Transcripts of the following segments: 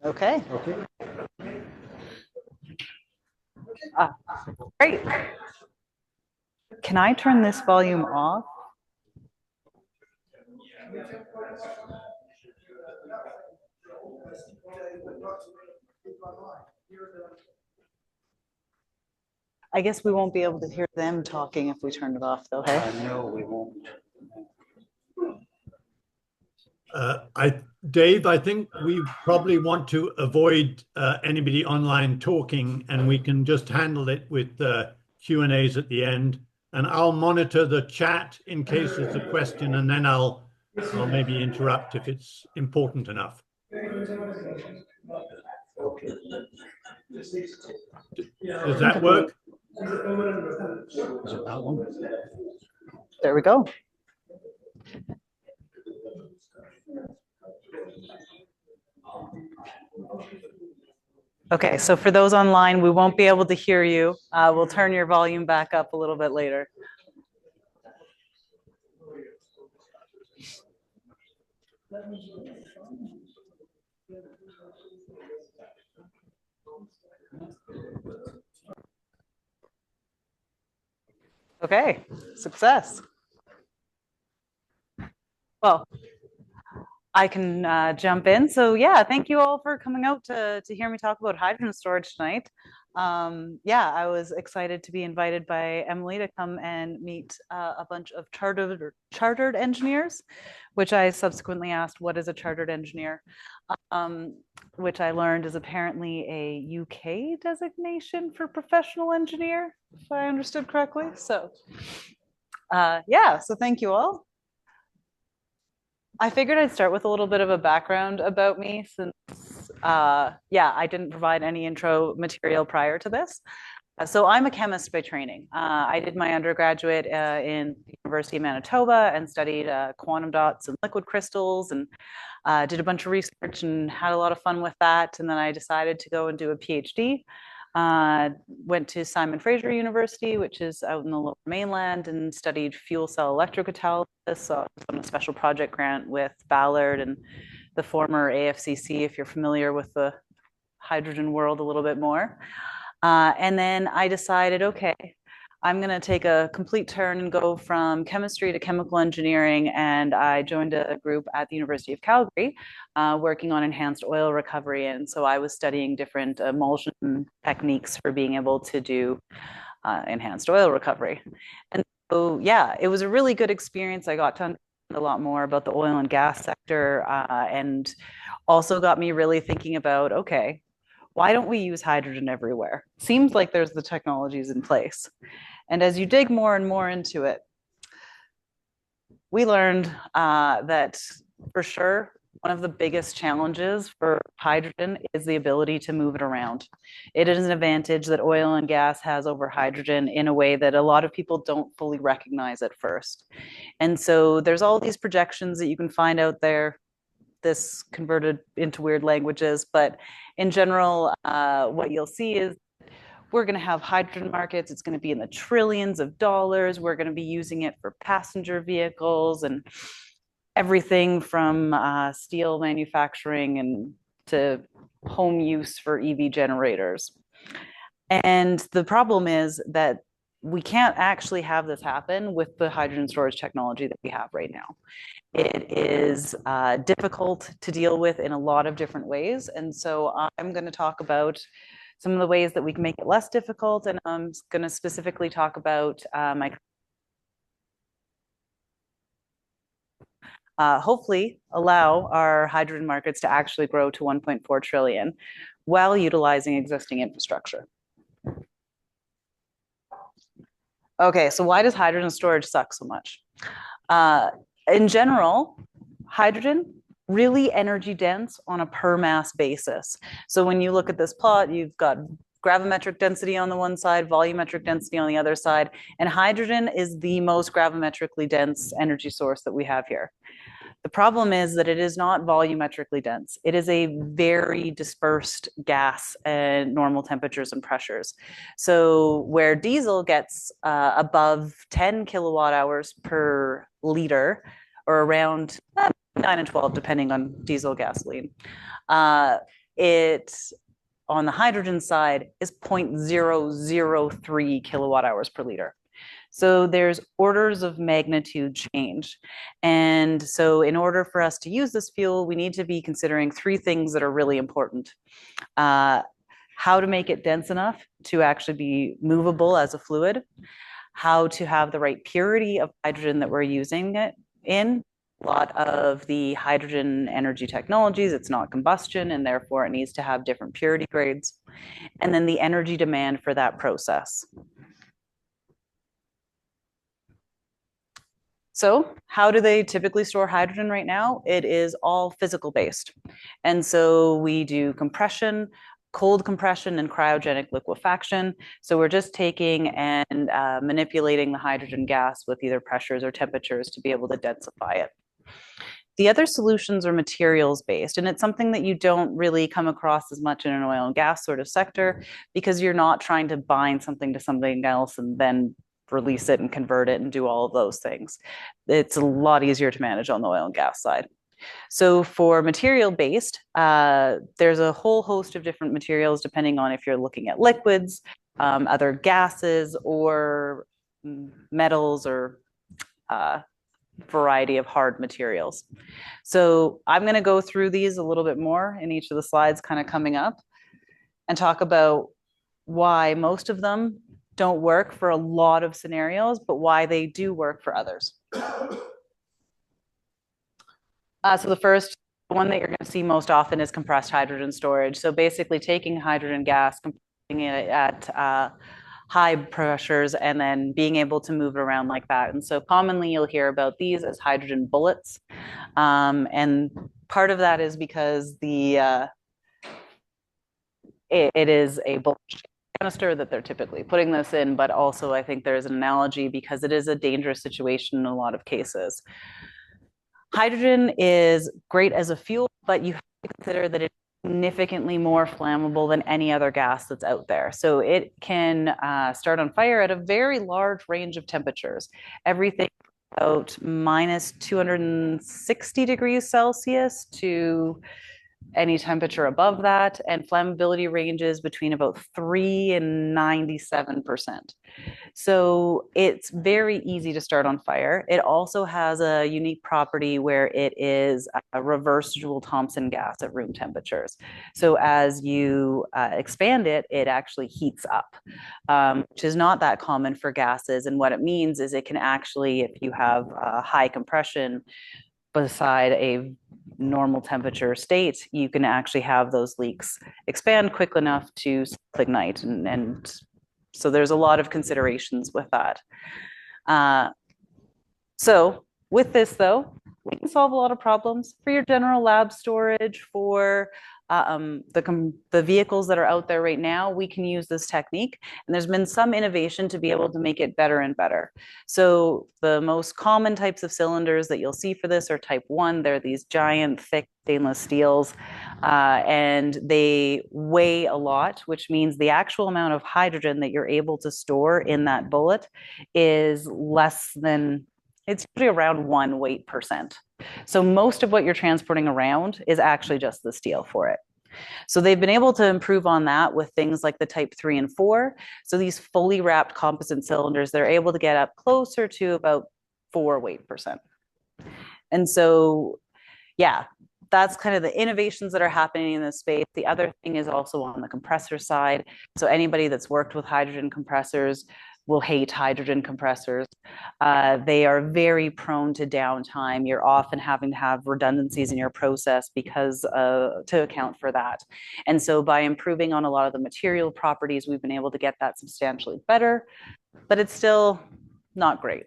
Okay, Okay. great. Can I turn this volume off? I guess we won't be able to hear them talking if we turn it off, though, hey? No, we won't. Dave, I think we probably want to avoid anybody online talking, and we can just handle it with Q&As at the end. And I'll monitor the chat in case there's a question, and then I'll maybe interrupt if it's important enough. Okay. Does that work? Is it that one? There we go. Okay, so for those online, we won't be able to hear you. We'll turn your volume back up a little bit later. Okay, success. Well, I can jump in. So yeah, thank you all for coming out to hear me talk about hydrogen storage tonight. Yeah, I was excited to be invited by Emily to come and meet a bunch of chartered engineers, which I subsequently asked, what is a chartered engineer? Which I learned is apparently a UK designation for professional engineer, if I understood correctly. So yeah, so thank you all. I figured I'd start with a little bit of a background about me since, yeah, I didn't provide any intro material prior to this. So I'm a chemist by training. I did my undergraduate in the University of Manitoba and studied quantum dots and liquid crystals and did a bunch of research and had a lot of fun with that. And then I decided to go and do a PhD. Went to Simon Fraser University, which is out in the Lower Mainland, and studied fuel cell electrocatalysis. So I was on a special project grant with Ballard and the former AFCC, if you're familiar with the hydrogen world a little bit more. And then I decided, okay, I'm going to take a complete turn and go from chemistry to chemical engineering. And I joined a group at the University of Calgary working on enhanced oil recovery. And so I was studying different emulsion techniques for being able to do enhanced oil recovery. And so, yeah, it was a really good experience. I got to understand a lot more about the oil and gas sector and also got me really thinking about, okay, why don't we use hydrogen everywhere? Seems like there's the technologies in place. And as you dig more and more into it, we learned that for sure, one of the biggest challenges for hydrogen is the ability to move it around. It is an advantage that oil and gas has over hydrogen in a way that a lot of people don't fully recognize at first. And so there's all these projections that you can find out there, this converted into weird languages, but in general, what you'll see is we're going to have hydrogen markets. It's going to be in the trillions of dollars. We're going to be using it for passenger vehicles and everything from steel manufacturing and to home use for EV generators. And the problem is that we can't actually have this happen with the hydrogen storage technology that we have right now. It is difficult to deal with in a lot of different ways. And so I'm going to talk about some of the ways that we can make it less difficult. And I'm going to specifically talk about my hopefully allow our hydrogen markets to actually grow to 1.4 trillion while utilizing existing infrastructure. Okay, so why does hydrogen storage suck so much? In general, hydrogen really energy dense on a per mass basis. So when you look at this plot, you've got gravimetric density on the one side, volumetric density on the other side, and hydrogen is the most gravimetrically dense energy source that we have here. The problem is that it is not volumetrically dense. It is a very dispersed gas at normal temperatures and pressures. So where diesel gets above 10 kilowatt hours per liter, or around 9 and 12, depending on diesel gasoline, it on the hydrogen side is 0.003 kilowatt hours per liter. So there's orders of magnitude change. And so in order for us to use this fuel, we need to be considering three things that are really important. How to make it dense enough to actually be movable as a fluid, how to have the right purity of hydrogen that we're using it in. A lot of the hydrogen energy technologies, it's not combustion, and therefore it needs to have different purity grades. And then the energy demand for that process. So how do they typically store hydrogen right now? It is all physical based. And so we do compression, cold compression, and cryogenic liquefaction. So we're just taking and manipulating the hydrogen gas with either pressures or temperatures to be able to densify it. The other solutions are materials based, and it's something that you don't really come across as much in an oil and gas sort of sector because you're not trying to bind something to something else and then release it and convert it and do all of those things. It's a lot easier to manage on the oil and gas side. So for material based, there's a whole host of different materials depending on if you're looking at liquids, other gases, or metals, or variety of hard materials. So I'm going to go through these a little bit more in each of the slides kind of coming up and talk about why most of them don't work for a lot of scenarios, but why they do work for others. So the first one that you're going to see most often is compressed hydrogen storage. So basically taking hydrogen gas, compressing it at high pressures, and then being able to move it around like that. And so commonly you'll hear about these as hydrogen bullets. And part of that is because it is a bullet canister that they're typically putting this in, but also I think there's an analogy because it is a dangerous situation in a lot of cases. Hydrogen is great as a fuel, but you have to consider that it's significantly more flammable than any other gas that's out there. So it can start on fire at a very large range of temperatures, everything about minus 260 degrees Celsius to any temperature above that, and flammability ranges between about 3 and 97%. So it's very easy to start on fire. It also has a unique property where it is a reverse Joule-Thomson gas at room temperatures. So as you expand it, it actually heats up, which is not that common for gases. And what it means is it can actually, if you have high compression beside a normal temperature state, you can actually have those leaks expand quick enough to ignite. And so there's a lot of considerations with that. So with this though, we can solve a lot of problems for your general lab storage, for the vehicles that are out there right now. We can use this technique, and there's been some innovation to be able to make it better and better. So the most common types of cylinders that you'll see for this are type 1. They're these giant, thick stainless steels, and they weigh a lot, which means the actual amount of hydrogen that you're able to store in that bullet is less than, it's usually around 1 weight percent. So most of what you're transporting around is actually just the steel for it. So they've been able to improve on that with things like the type 3 and 4. So these fully wrapped composite cylinders, they're able to get up closer to about 4 weight percent. And so, yeah, that's kind of the innovations that are happening in this space. The other thing is also on the compressor side. So anybody that's worked with hydrogen compressors will hate hydrogen compressors. They are very prone to downtime. You're often having to have redundancies in your process because to account for that. And so by improving on a lot of the material properties, we've been able to get that substantially better, but it's still not great.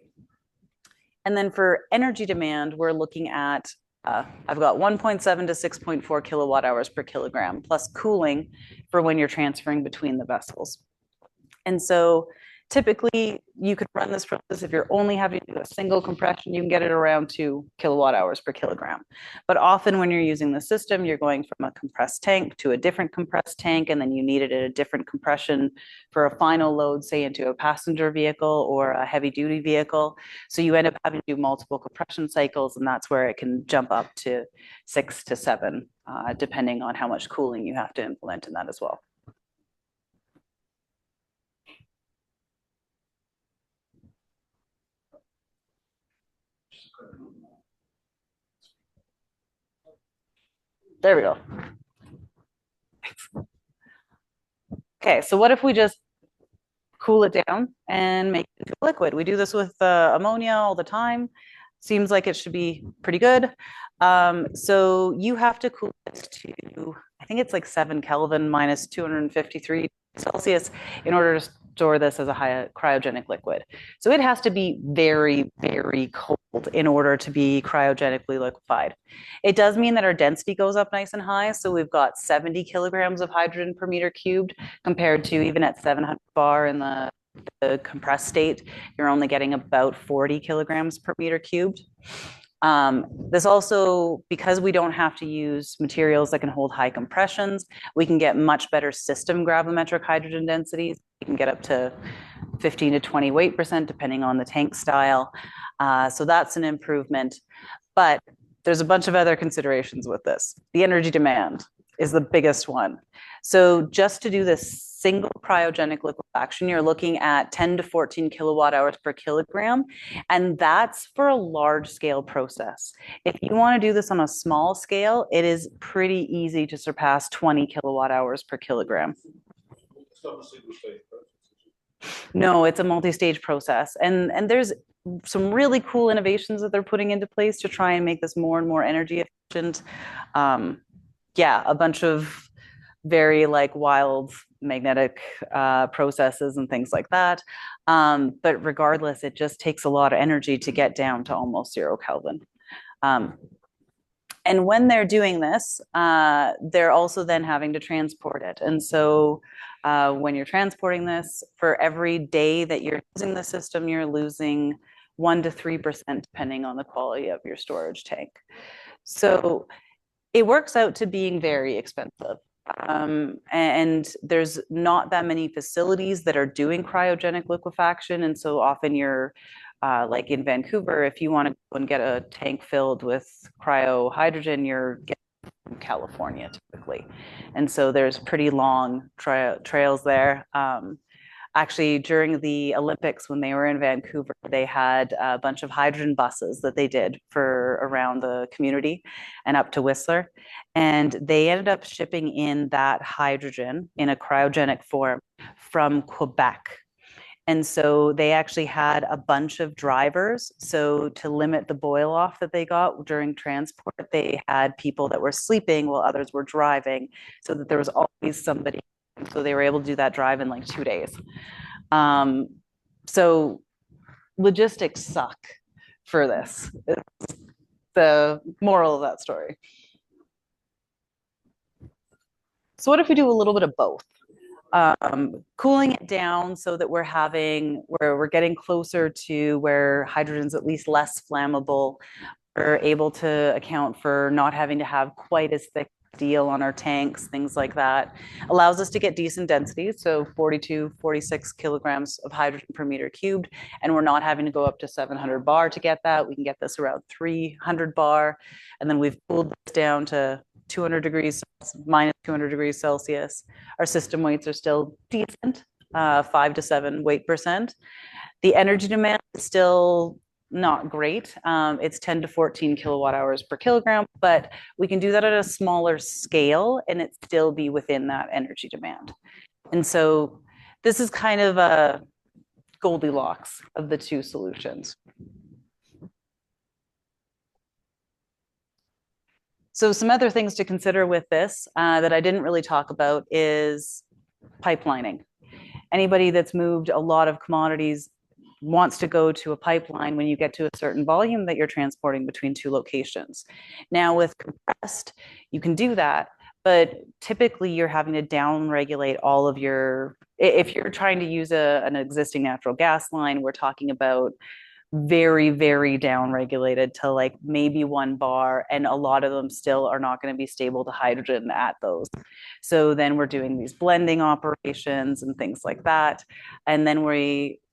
And then for energy demand, we're looking at, I've got 1.7 to 6.4 kilowatt hours per kilogram, plus cooling for when you're transferring between the vessels. And so typically you could run this process if you're only having to do a single compression, you can get it around 2 kWh per kilogram. But often when you're using the system, you're going from a compressed tank to a different compressed tank, and then you need it at a different compression for a final load, say into a passenger vehicle or a heavy duty vehicle. So you end up having to do multiple compression cycles, and that's where it can jump up to 6 to 7, depending on how much cooling you have to implement in that as well. There we go. Okay, so what if we just cool it down and make it into a liquid? We do this with ammonia all the time. Seems like it should be pretty good. So you have to cool it to, I think it's like 7 Kelvin minus 253 Celsius in order to store this as a high cryogenic liquid. So it has to be very, very cold in order to be cryogenically liquefied. It does mean that our density goes up nice and high. So we've got 70 kilograms of hydrogen per meter cubed compared to even at 700 bar in the compressed state, you're only getting about 40 kilograms per meter cubed. This also, because we don't have to use materials that can hold high compressions, we can get much better system gravimetric hydrogen densities. We can get up to 15 to 20 weight percent, depending on the tank style. So that's an improvement. But there's a bunch of other considerations with this. The energy demand is the biggest one. So just to do this single cryogenic liquefaction, you're looking at 10 to 14 kilowatt hours per kilogram. And that's for a large scale process. If you want to do this on a small scale, it is pretty easy to surpass 20 kilowatt hours per kilogram. It's not a single stage process. No, it's a multi-stage process. And there's some really cool innovations that they're putting into place to try and make this more and more energy efficient. Yeah, a bunch of very like wild magnetic processes and things like that. But regardless, it just takes a lot of energy to get down to almost 0 Kelvin. And when they're doing this, they're also then having to transport it. And so when you're transporting this, for every day that you're using the system, you're losing 1 to 3%, depending on the quality of your storage tank. So it works out to being very expensive. And there's not that many facilities that are doing cryogenic liquefaction. And so often you're like in Vancouver, if you want to go and get a tank filled with cryo hydrogen, you're getting from California typically. And so there's pretty long trails there. Actually, during the Olympics, when they were in Vancouver, they had a bunch of hydrogen buses that they did for around the community and up to Whistler. And they ended up shipping in that hydrogen in a cryogenic form from Quebec. And so they actually had a bunch of drivers. So to limit the boil off that they got during transport, they had people that were sleeping while others were driving, so that there was always somebody. So they were able to do that drive in like 2 days. So logistics suck for this. It's the moral of that story. So what if we do a little bit of both? Cooling it down so that we're getting closer to where hydrogen's at least less flammable. We're able to account for not having to have quite as thick steel on our tanks, things like that. Allows us to get decent densities, so 42, 46 kilograms of hydrogen per meter cubed, and we're not having to go up to 700 bar to get that. We can get this around 300 bar, and then we've cooled this down to 200 degrees, minus 200 degrees Celsius. Our system weights are still decent, 5 to 7 weight percent. The energy demand is still not great. It's 10 to 14 kilowatt hours per kilogram, but we can do that at a smaller scale and it still be within that energy demand. And so this is kind of a Goldilocks of the two solutions. So some other things to consider with this that I didn't really talk about is pipelining. Anybody that's moved a lot of commodities wants to go to a pipeline when you get to a certain volume that you're transporting between two locations. Now with compressed, you can do that, but typically you're having to down regulate all of your if you're trying to use an existing natural gas line, we're talking about very, very down regulated to like maybe 1 bar, and a lot of them still are not going to be stable to hydrogen at those. So then we're doing these blending operations and things like that. And then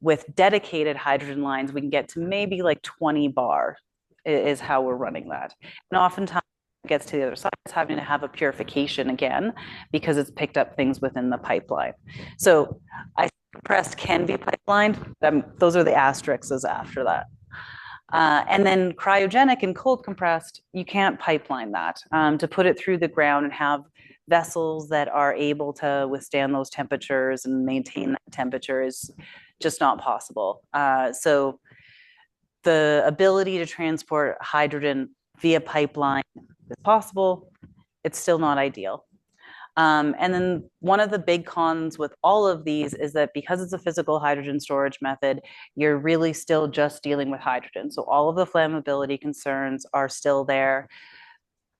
with dedicated hydrogen lines, we can get to maybe like 20 bar is how we're running that. And oftentimes it gets to the other side, it's having to have a purification again because it's picked up things within the pipeline. So compressed can be pipelined. Those are the asterisks after that. And then cryogenic and cold compressed, you can't pipeline that. To put it through the ground and have vessels that are able to withstand those temperatures and maintain that temperature is just not possible. So the ability to transport hydrogen via pipeline is possible. It's still not ideal. And then one of the big cons with all of these is that because it's a physical hydrogen storage method, you're really still just dealing with hydrogen. So all of the flammability concerns are still there.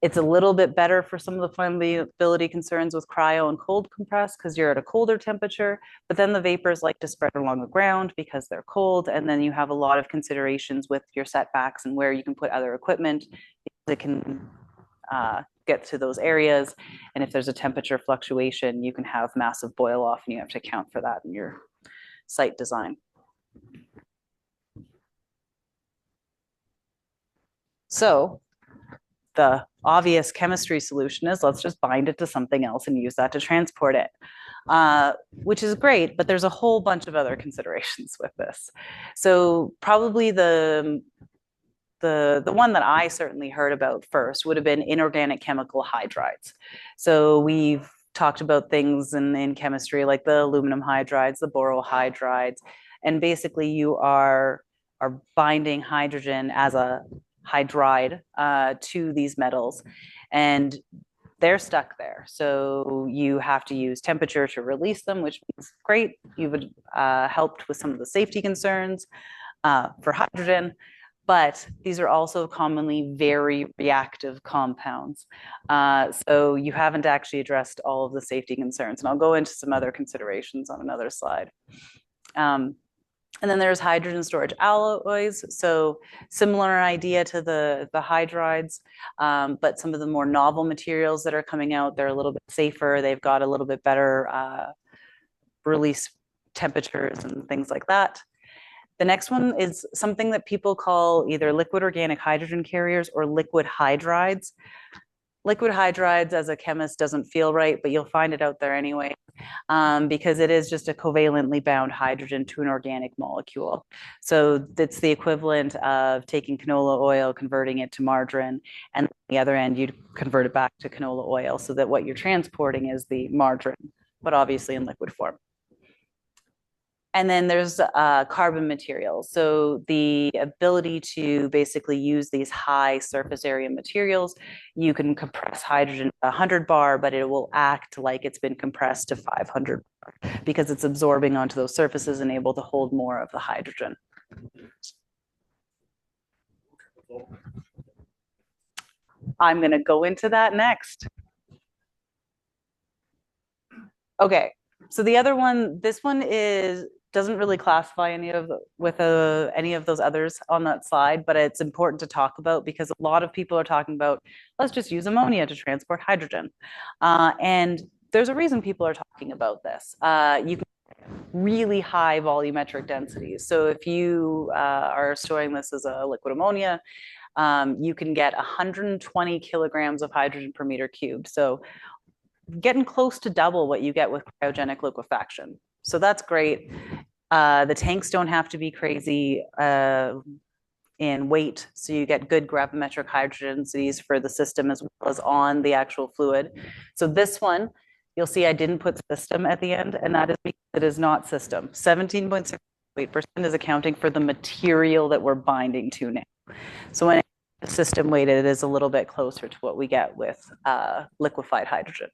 It's a little bit better for some of the flammability concerns with cryo and cold compress because you're at a colder temperature, but then the vapors like to spread along the ground because they're cold. And then you have a lot of considerations with your setbacks and where you can put other equipment. It can get to those areas. And if there's a temperature fluctuation, you can have massive boil off and you have to account for that in your site design. So the obvious chemistry solution is let's just bind it to something else and use that to transport it, which is great, but there's a whole bunch of other considerations with this. So probably the one that I certainly heard about first would have been inorganic chemical hydrides. So we've talked about things in chemistry like the aluminum hydrides, the borohydrides, and basically you are binding hydrogen as a hydride to these metals, and they're stuck there. So you have to use temperature to release them, which means great. You would helped with some of the safety concerns for hydrogen. But these are also commonly very reactive compounds. So you haven't actually addressed all of the safety concerns. And I'll go into some other considerations on another slide. And then there's hydrogen storage alloys. So similar idea to the hydrides, but some of the more novel materials that are coming out, they're a little bit safer. They've got a little bit better release temperatures and things like that. The next one is something that people call either liquid organic hydrogen carriers or liquid hydrides. Liquid hydrides as a chemist doesn't feel right, but you'll find it out there anyway, because it is just a covalently bound hydrogen to an organic molecule. So it's the equivalent of taking canola oil, converting it to margarine, and on the other end, you'd convert it back to canola oil so that what you're transporting is the margarine, but obviously in liquid form. And then there's carbon materials. So the ability to basically use these high surface area materials, you can compress hydrogen 100 bar, but it will act like it's been compressed to 500 bar because it's absorbing onto those surfaces and able to hold more of the hydrogen. I'm going to go into that next. Okay, so the other one, this one doesn't really classify any of those others on that slide, but it's important to talk about because a lot of people are talking about, let's just use ammonia to transport hydrogen. And there's a reason people are talking about this. You can really high volumetric densities. So if you are storing this as a liquid ammonia, you can get 120 kilograms of hydrogen per meter cubed. So getting close to double what you get with cryogenic liquefaction. So that's great. The tanks don't have to be crazy in weight, so you get good gravimetric hydrogen densities for the system as well as on the actual fluid. So this one, you'll see I didn't put system at the end, and that is because it is not system. 17.6% is accounting for the material that we're binding to now. So when it's system weighted, it is a little bit closer to what we get with liquefied hydrogen.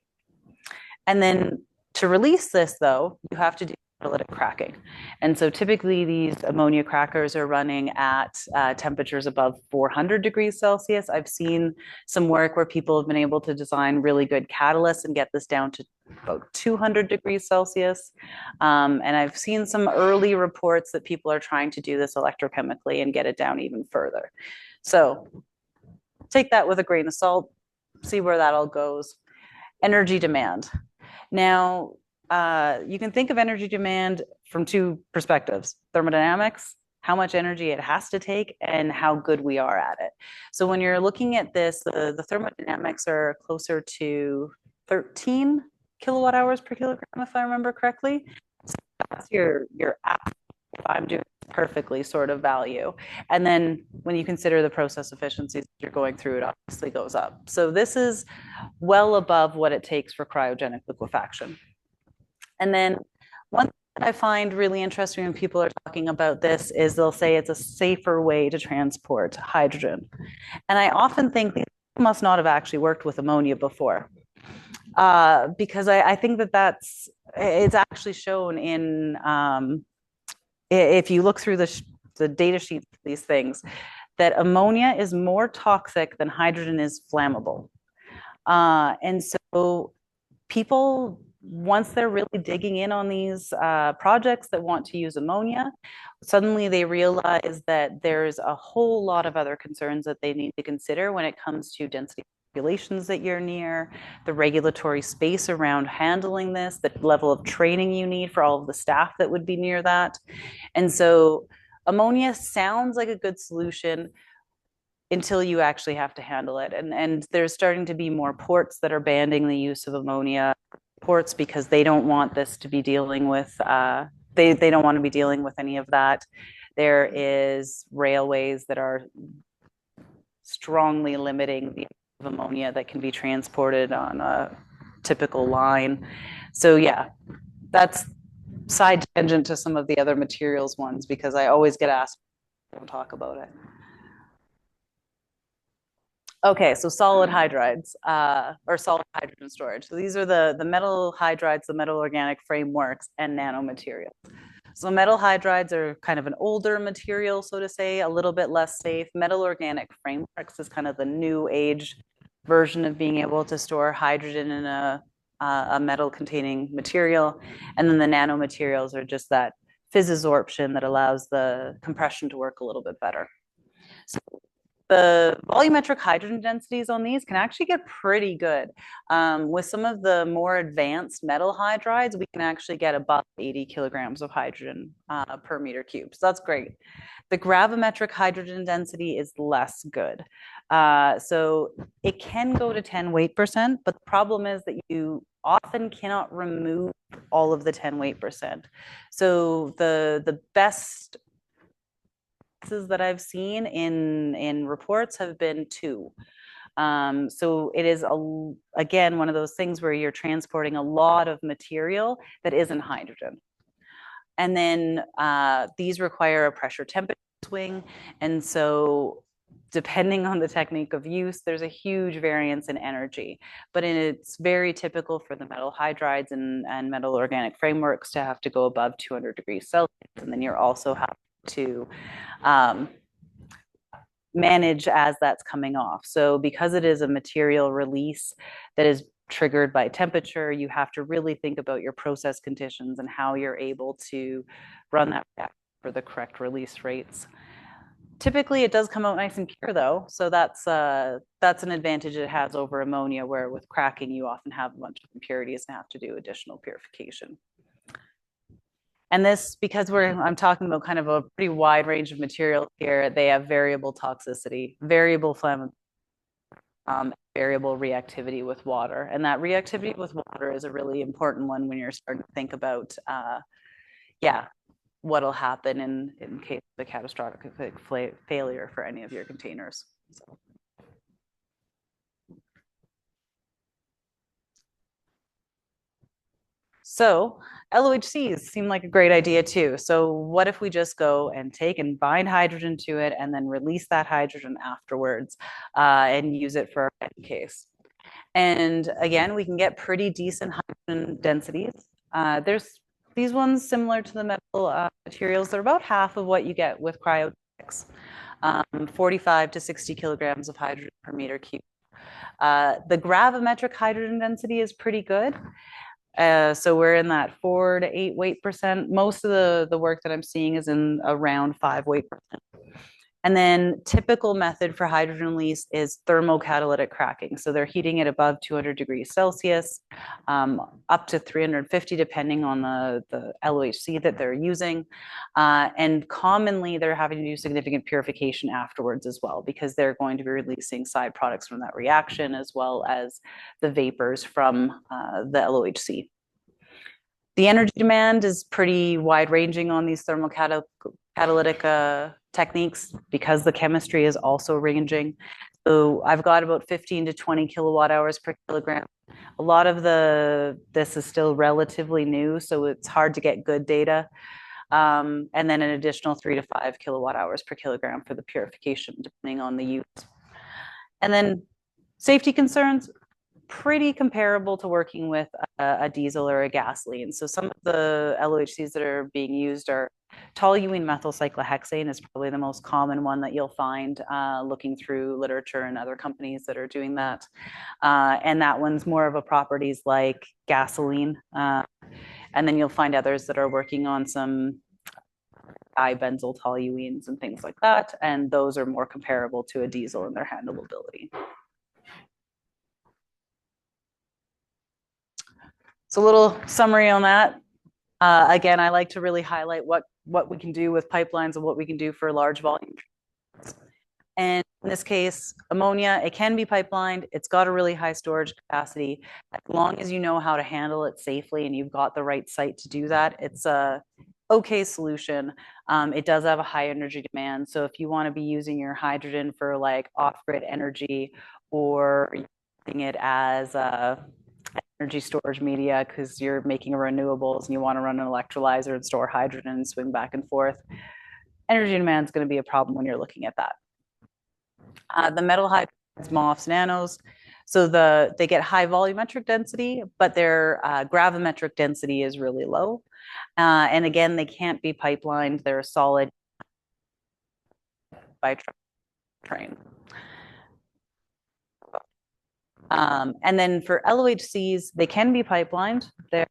And then to release this, though, you have to do catalytic cracking. And so typically these ammonia crackers are running at temperatures above 400 degrees Celsius. I've seen some work where people have been able to design really good catalysts and get this down to about 200 degrees Celsius. And I've seen some early reports that people are trying to do this electrochemically and get it down even further. So take that with a grain of salt, see where that all goes. Energy demand. Now, you can think of energy demand from two perspectives: thermodynamics, how much energy it has to take, and how good we are at it. So when you're looking at this, the thermodynamics are closer to 13 kilowatt hours per kilogram, if I remember correctly. So that's your if I'm doing perfectly sort of value. And then when you consider the process efficiencies you're going through, it obviously goes up. So this is well above what it takes for cryogenic liquefaction. And then one thing that I find really interesting when people are talking about this is they'll say it's a safer way to transport hydrogen. And I often think they must not have actually worked with ammonia before. Because I think that it's actually shown in, if you look through the data sheets of these things, that ammonia is more toxic than hydrogen is flammable. And so people, once they're really digging in on these projects that want to use ammonia, suddenly they realize that there's a whole lot of other concerns that they need to consider when it comes to density populations that you're near, the regulatory space around handling this, the level of training you need for all of the staff that would be near that. And so ammonia sounds like a good solution until you actually have to handle it. And there's starting to be more ports that are banning the use of ammonia ports because they don't want this to be dealing with, they don't want to be dealing with any of that. There is railways that are strongly limiting the of ammonia that can be transported on a typical line. So yeah, that's side tangent to some of the other materials ones because I always get asked to talk about it. Okay, so solid hydrides or solid hydrogen storage. So these are the metal hydrides, the metal organic frameworks, and nanomaterials. So metal hydrides are kind of an older material, so to say, a little bit less safe. Metal organic frameworks is kind of the new age version of being able to store hydrogen in a metal containing material. And then the nanomaterials are just that physisorption that allows the compression to work a little bit better. So the volumetric hydrogen densities on these can actually get pretty good. With some of the more advanced metal hydrides, we can actually get above 80 kilograms of hydrogen per meter cubed. So that's great. The gravimetric hydrogen density is less good. So it can go to 10 weight%, but the problem is that you often cannot remove all of the 10 weight%. So the best that I've seen in reports have been 2. So it is, again, one of those things where you're transporting a lot of material that isn't hydrogen. And then these require a pressure temperature swing. And so depending on the technique of use, there's a huge variance in energy. But it's very typical for the metal hydrides and metal organic frameworks to have to go above 200 degrees Celsius. And then you're also having to manage as that's coming off. So because it is a material release that is triggered by temperature, you have to really think about your process conditions and how you're able to run that for the correct release rates. Typically, it does come out nice and pure, though. So that's an advantage it has over ammonia, where with cracking, you often have a bunch of impurities and have to do additional purification. And this, because I'm talking about kind of a pretty wide range of materials here, they have variable toxicity, variable flammability, variable reactivity with water. And that reactivity with water is a really important one when you're starting to think about, what'll happen in case of a catastrophic failure for any of your containers. So LOHCs seem like a great idea too. So what if we just go and take and bind hydrogen to it and then release that hydrogen afterwards and use it for our end case? And again, we can get pretty decent hydrogen densities. There's these ones, similar to the metal materials, they're about half of what you get with cryogenics, 45 to 60 kilograms of hydrogen per meter cube. The gravimetric hydrogen density is pretty good. So we're in that 4 to 8 weight percent. Most of the work that I'm seeing is in around 5 weight percent. And then typical method for hydrogen release is thermocatalytic cracking. So they're heating it above 200 degrees Celsius, up to 350, depending on the LOHC that they're using. And commonly, they're having to do significant purification afterwards as well, because they're going to be releasing side products from that reaction, as well as the vapors from the LOHC. The energy demand is pretty wide ranging on these thermocatalytic techniques, because the chemistry is also ranging. So I've got about 15 to 20 kilowatt hours per kilogram. A lot of this is still relatively new, so it's hard to get good data. And then an additional 3 to 5 kilowatt hours per kilogram for the purification, depending on the use. And then safety concerns, pretty comparable to working with a diesel or a gasoline. So some of the LOHCs that are being used are toluene methyl cyclohexane is probably the most common one that you'll find looking through literature and other companies that are doing that. And that one's more of a properties like gasoline. And then you'll find others that are working on some dibenzyl toluenes and things like that. And those are more comparable to a diesel in their handleability. So a little summary on that. Again, I like to really highlight what we can do with pipelines and what we can do for large volume. And in this case, ammonia, it can be pipelined. It's got a really high storage capacity. As long as you know how to handle it safely and you've got the right site to do that, it's a okay solution. It does have a high energy demand. So if you want to be using your hydrogen for like off-grid energy, or using it as a energy storage media because you're making renewables and you want to run an electrolyzer and store hydrogen and swing back and forth, energy demand is going to be a problem when you're looking at that. The metal hydrogens, MOFs, nanos, so they get high volumetric density, but their gravimetric density is really low. And again, they can't be pipelined. They're solid by train. And then for LOHCs, they can be pipelined. They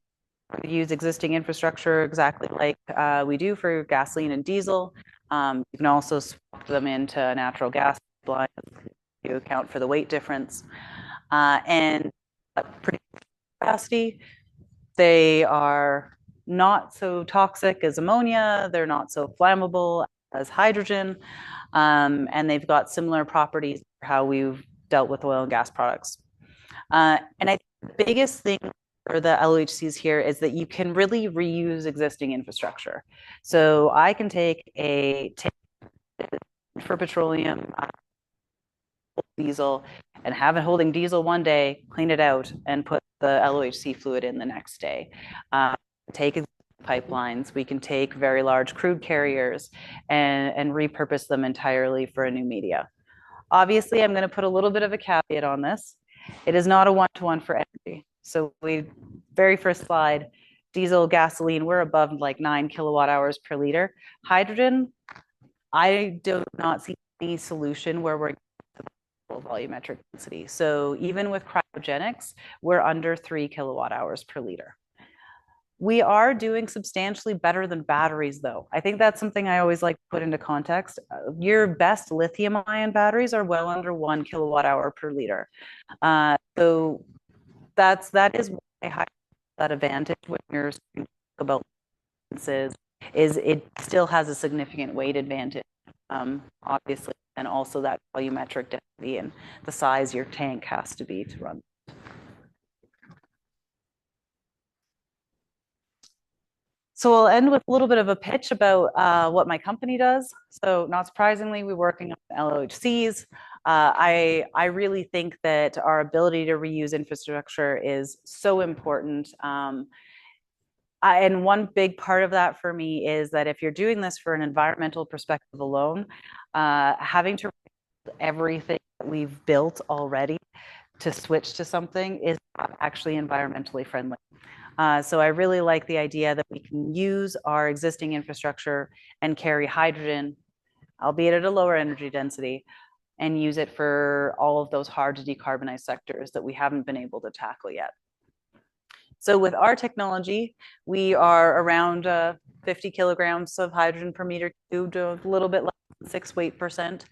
use existing infrastructure exactly like we do for gasoline and diesel. You can also swap them into natural gas pipelines to account for the weight difference. And pretty capacity, they are not so toxic as ammonia. They're not so flammable as hydrogen. And they've got similar properties for how we've dealt with oil and gas products. And I think the biggest thing for the LOHCs here is that you can really reuse existing infrastructure. So I can take a tank for petroleum, diesel, and have it holding diesel one day, clean it out, and put the LOHC fluid in the next day. Take pipelines, we can take very large crude carriers and repurpose them entirely for a new media. Obviously, I'm going to put a little bit of a caveat on this. It is not a one-to-one for energy. So very first slide, diesel, gasoline, we're above like 9 kilowatt hours per liter. Hydrogen, I do not see any solution where we're volumetric density. So even with cryogenics, we're under 3 kilowatt hours per liter. We are doing substantially better than batteries, though. I think that's something I always like to put into context. Your best lithium-ion batteries are well under 1 kilowatt hour per liter. So that is why that advantage when you're speaking about is it still has a significant weight advantage, obviously, and also that volumetric density and the size your tank has to be to run. So I'll end with a little bit of a pitch about what my company does. So not surprisingly, we're working on LOHCs. I really think that our ability to reuse infrastructure is so important. And one big part of that for me is that if you're doing this for an environmental perspective alone, having to everything that we've built already to switch to something is not actually environmentally friendly. So I really like the idea that we can use our existing infrastructure and carry hydrogen, albeit at a lower energy density, and use it for all of those hard to decarbonize sectors that we haven't been able to tackle yet. So with our technology, we are around 50 kilograms of hydrogen per meter cubed, a little bit less than 6 weight percent.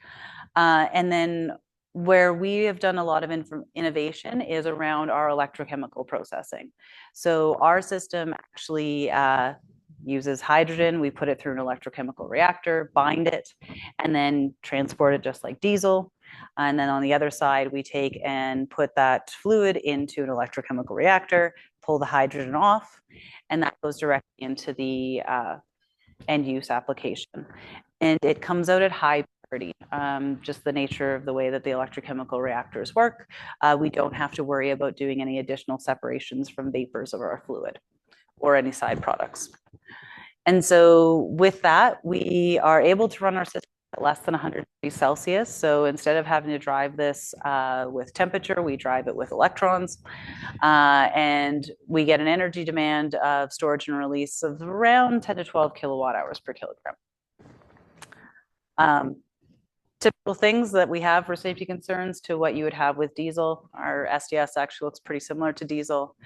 And then where we have done a lot of innovation is around our electrochemical processing. So our system actually uses hydrogen. We put it through an electrochemical reactor, bind it, and then transport it just like diesel. And then on the other side, we take and put that fluid into an electrochemical reactor, pull the hydrogen off, and that goes directly into the end use application. And it comes out at high purity, just the nature of the way that the electrochemical reactors work. We don't have to worry about doing any additional separations from vapors of our fluid or any side products. And so with that, we are able to run our system at less than 100 degrees Celsius. So instead of having to drive this with temperature, we drive it with electrons. And we get an energy demand of storage and release of around 10 to 12 kilowatt hours per kilogram. Typical things that we have for safety concerns to what you would have with diesel. Our SDS actually looks pretty similar to diesel.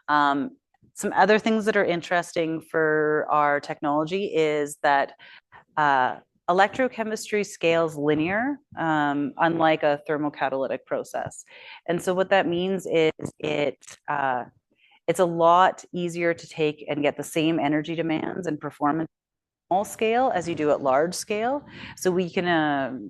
Some other things that are interesting for our technology is that electrochemistry scales linear, unlike a thermocatalytic process. And so what that means is it's a lot easier to take and get the same energy demands and performance small scale as you do at large scale. So we can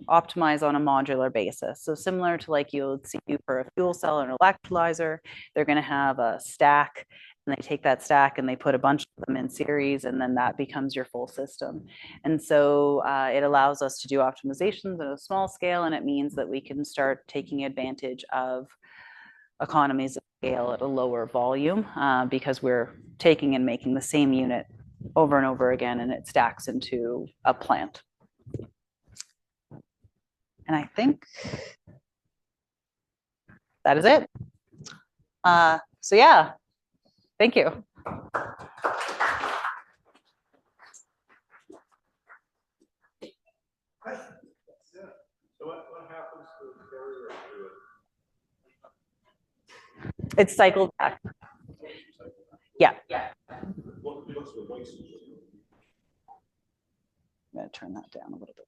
optimize on a modular basis. So similar to like you'll see for a fuel cell and electrolyzer, they're going to have a stack, and they take that stack and they put a bunch of them in series, and then that becomes your full system. And so it allows us to do optimizations at a small scale, and it means that we can start taking advantage of economies of scale at a lower volume because we're taking and making the same unit over and over again, and it stacks into a plant. And I think that is it. So yeah, thank you. So what happens to the carrier fluid? It's cycled back. Yeah. What's the waste? I'm going to turn that down a little bit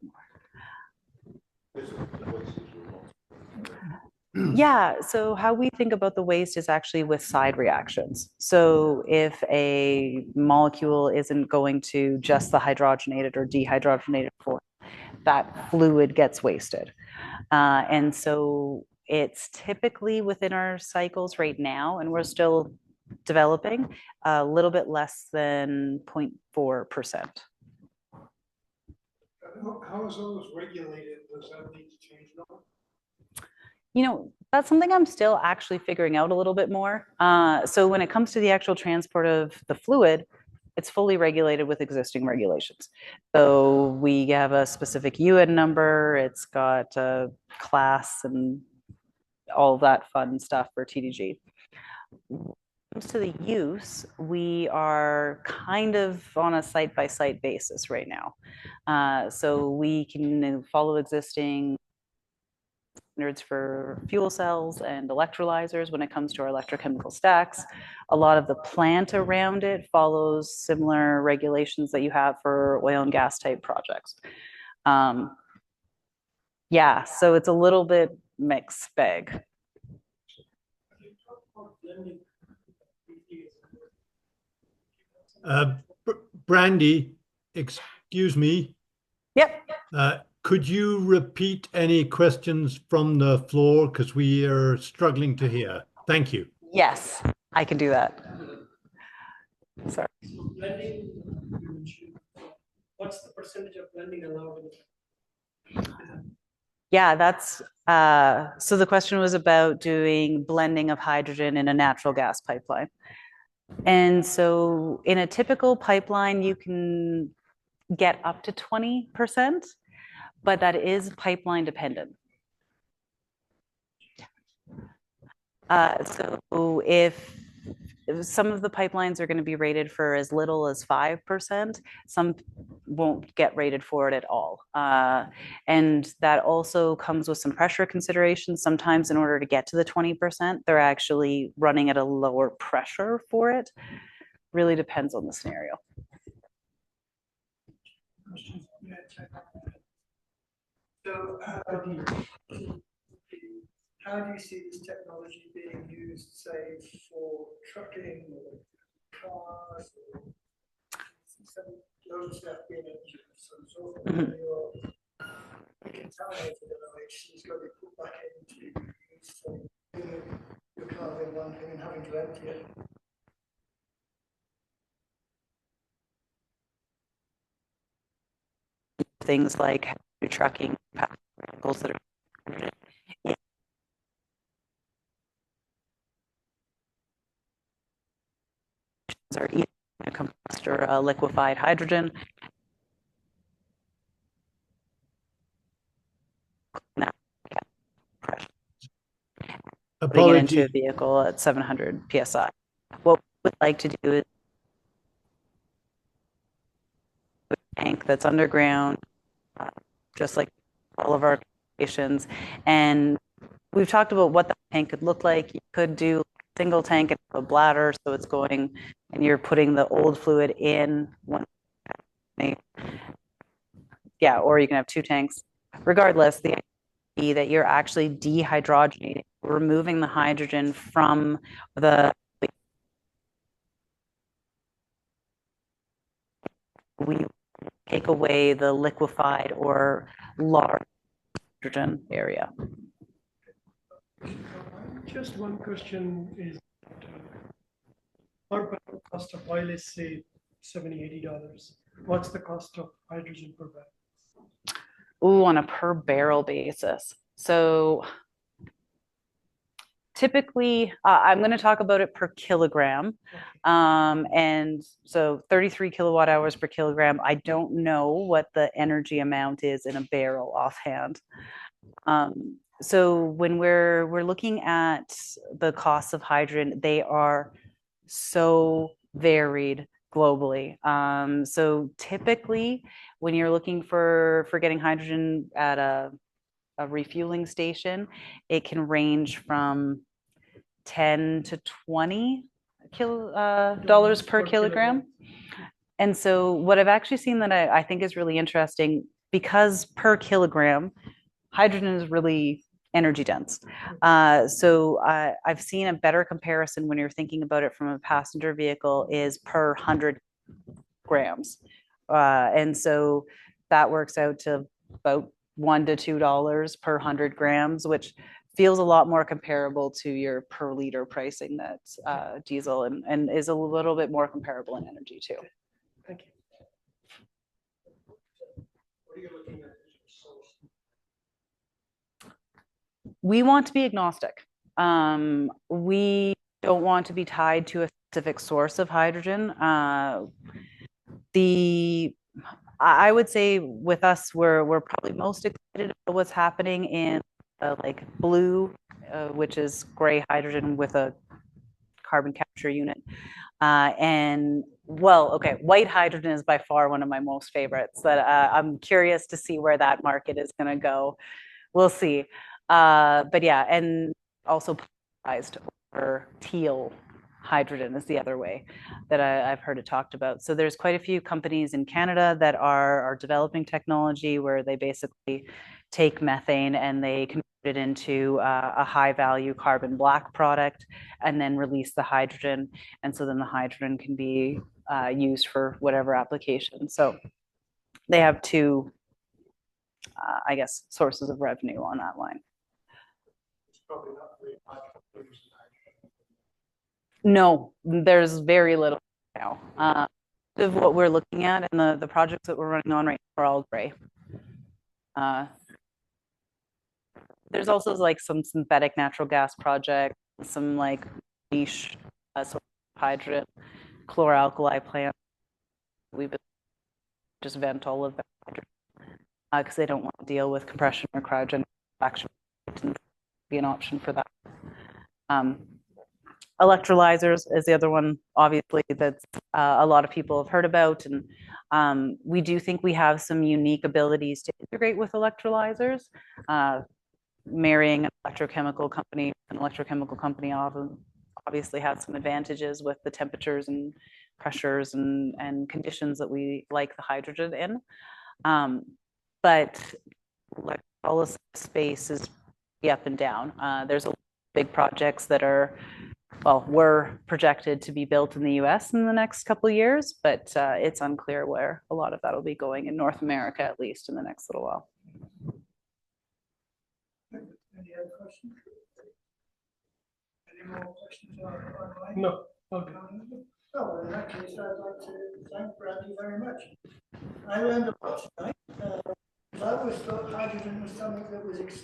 more. Yeah, so how we think about the waste is actually with side reactions. So if a molecule isn't going to just the hydrogenated or dehydrogenated form, that fluid gets wasted. And so it's typically within our cycles right now, and we're still developing, a little bit less than 0.4%. How is those regulated? Does that need to change now? You know, that's something I'm still actually figuring out a little bit more. So when it comes to the actual transport of the fluid, it's fully regulated with existing regulations. So we have a specific UN number, it's got a class and all that fun stuff for TDG. When it comes to the use, we are kind of on a site-by-site basis right now. So we can follow existing standards for fuel cells and electrolyzers when it comes to our electrochemical stacks. A lot of the plant around it follows similar regulations that you have for oil and gas type projects. Yeah, so it's a little bit mixed bag. Brandy, excuse me. Yep. Could you repeat any questions from the floor? Because we are struggling to hear. Thank you. Yes, I can do that. Sorry. Blending, what's the percentage of blending allowed? Yeah, that's so the question was about doing blending of hydrogen in a natural gas pipeline. And so in a typical pipeline, you can get up to 20%, but that is pipeline dependent. So if some of the pipelines are going to be rated for as little as 5%. Some won't get rated for it at all. And that also comes with some pressure considerations. Sometimes in order to get to the 20%, they're actually running at a lower pressure for it. Really depends on the scenario. So, how do you see this technology being used, say, for trucking or cars or some load stuff being some sort of you're contaminated LOH is going to be put back into use for your car in one thing and having to empty it? Things like trucking vehicles that are are either a compressed or a liquefied hydrogen. Putting it into a vehicle at 700 psi. What we would like to do is a tank that's underground, just like all of our stations. And we've talked about what that tank could look like. You could do a single tank and a bladder, so it's going and you're putting the old fluid in one. Yeah, or you can have two tanks. Regardless, the idea that you're actually dehydrogenating, removing the hydrogen from the we take away the liquefied or large hydrogen area. Just one question is, our cost of oil is say $70-80. What's the cost of hydrogen per barrel? Ooh, on a per barrel basis. So typically, I'm going to talk about it per kilogram. And so 33 kilowatt hours per kilogram. I don't know what the energy amount is in a barrel offhand. So when we're looking at the costs of hydrogen, they are so varied globally. So typically, when you're looking for getting hydrogen at a refueling station, it can range from 10 to 20 dollars per kilogram. And so what I've actually seen that I think is really interesting, because per kilogram, hydrogen is really energy dense. So I've seen a better comparison when you're thinking about it from a passenger vehicle is per 100 grams. And so that works out to about $1 to $2 per 100 grams, which feels a lot more comparable to your per liter pricing that's diesel and is a little bit more comparable in energy too. Thank you. What are you looking at? We want to be agnostic. We don't want to be tied to a specific source of hydrogen. I would say with us, we're probably most excited about what's happening in like blue, which is gray hydrogen with a carbon capture unit. And well, okay, white hydrogen is by far one of my most favorites. That I'm curious to see where that market is going to go. We'll see. But yeah, and also polarized or teal hydrogen is the other way that I've heard it talked about. So there's quite a few companies in Canada that are developing technology where they basically take methane and they convert it into a high value carbon black product and then release the hydrogen. And so then the hydrogen can be used for whatever application. So they have two, I guess, sources of revenue on that line. Probably not very much. No, there's very little now. Of what we're looking at and the projects that we're running on right now are all gray. There's also like some synthetic natural gas projects, some like niche sort of hydrogen, chloralkali plants. We've been just vent all of that because they don't want to deal with compression or cryogenic action. Be an option for that. Electrolyzers is the other one, obviously, that a lot of people have heard about. And we do think we have some unique abilities to integrate with electrolyzers. Marrying an electrochemical company, obviously has some advantages with the temperatures and pressures and conditions that we like the hydrogen in. But electrolysis space is up and down. There's a big projects that were projected to be built in the US in the next couple of years, but it's unclear where a lot of that will be going in North America, at least in the next little while. Any other questions? Any more questions online? No, okay. Oh, well, in that case, I'd like to thank Bradley very much. I learned a lot tonight. I always thought hydrogen was something that was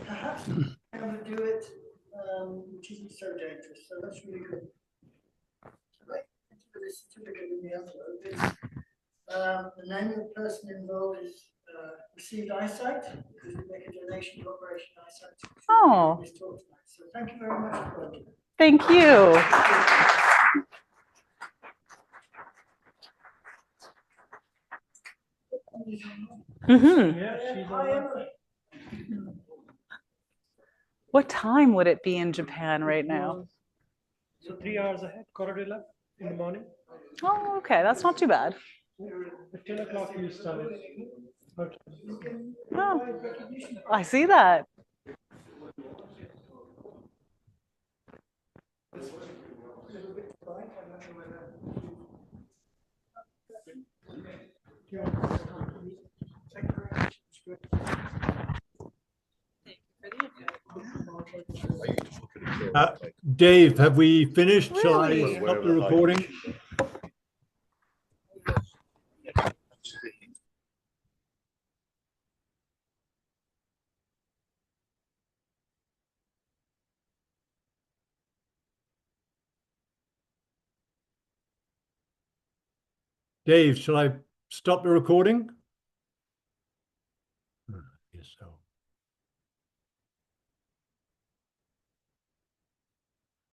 perhaps able to do it, which isn't so dangerous. So that's really good. Right, for this certificate in the envelope, the name of the person involved is Received Eyesight, because we make a donation to Operation Eyesight. Oh. This talk tonight. So thank you very much for working. Thank you. Mm-hmm. Yeah, she's Hi, on. Emily. What time would it be in Japan right now? So 3 hours ahead, 11:15 in the morning. Oh, okay, that's not too bad. At 10 o'clock we started. Okay. Oh, I see that. Dave, have we finished? Shall I Really? stop the recording? Dave, shall I stop the recording? Yes, so.